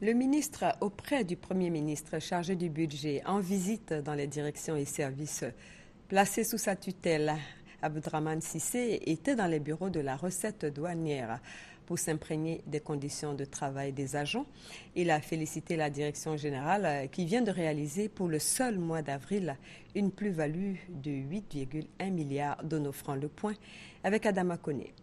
Le ministre auprès du Premier ministre chargé du budget en visite dans les directions et services placés sous sa tutelle, Abdrahmane Cissé, était dans les bureaux de la recette douanière pour s'imprégner des conditions de travail des agents. Il a félicité la direction générale qui vient de réaliser pour le seul mois d'avril une plus-value de 8,1 milliards de nos francs le point avec Adama Koné.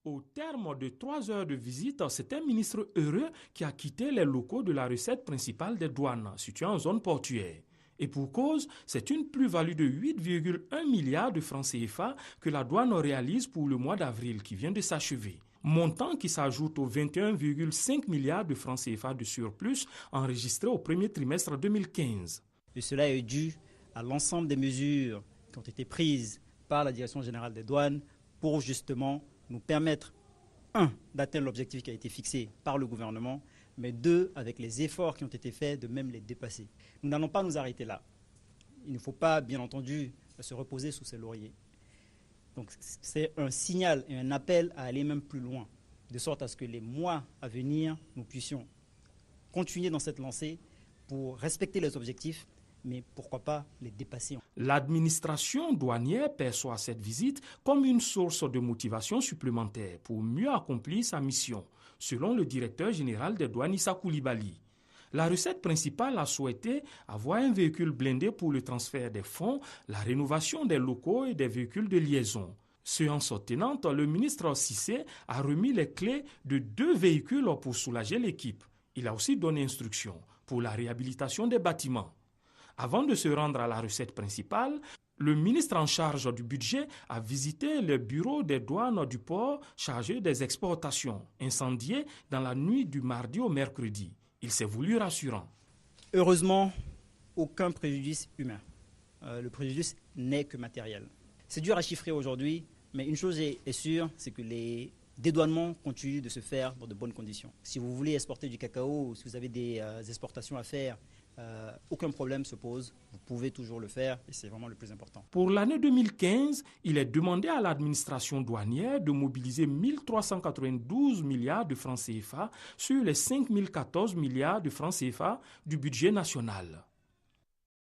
Au terme de 3 heures de visite, c'est un ministre heureux qui a quitté les locaux de la recette principale des douanes, située en zone portuaire. Et pour cause, c'est une plus-value de 8,1 milliards de francs CFA que la douane réalise pour le mois d'avril qui vient de s'achever. Montant qui s'ajoute aux 21,5 milliards de francs CFA de surplus enregistrés au premier trimestre 2015. Et cela est dû à l'ensemble des mesures qui ont été prises par la Direction générale des douanes pour justement nous permettre, 1, d'atteindre l'objectif qui a été fixé par le gouvernement, mais 2, avec les efforts qui ont été faits, de même les dépasser. Nous n'allons pas nous arrêter là. Il ne faut pas, bien entendu, se reposer sous ses lauriers. Donc c'est un signal et un appel à aller même plus loin, de sorte à ce que les mois à venir, nous puissions continuer dans cette lancée pour respecter les objectifs, mais pourquoi pas les dépasser. L'administration douanière perçoit cette visite comme une source de motivation supplémentaire pour mieux accomplir sa mission, selon le directeur général des douanes Issa Coulibaly. La recette principale a souhaité avoir un véhicule blindé pour le transfert des fonds, la rénovation des locaux et des véhicules de liaison. Séance tenante, le ministre Cissé a remis les clés de 2 véhicules pour soulager l'équipe. Il a aussi donné instruction pour la réhabilitation des bâtiments. Avant de se rendre à la recette principale, le ministre en charge du budget a visité le bureau des douanes du port chargé des exportations, incendié dans la nuit du mardi au mercredi. Il s'est voulu rassurant. Heureusement, aucun préjudice humain. Le préjudice n'est que matériel. C'est dur à chiffrer aujourd'hui, mais une chose est sûre, c'est que les dédouanements continuent de se faire dans de bonnes conditions. Si vous voulez exporter du cacao ou si vous avez des exportations à faire, aucun problème se pose, vous pouvez toujours le faire et c'est vraiment le plus important. Pour l'année 2015, il est demandé à l'administration douanière de mobiliser 1 392 milliards de francs CFA sur les 5 014 milliards de francs CFA du budget national.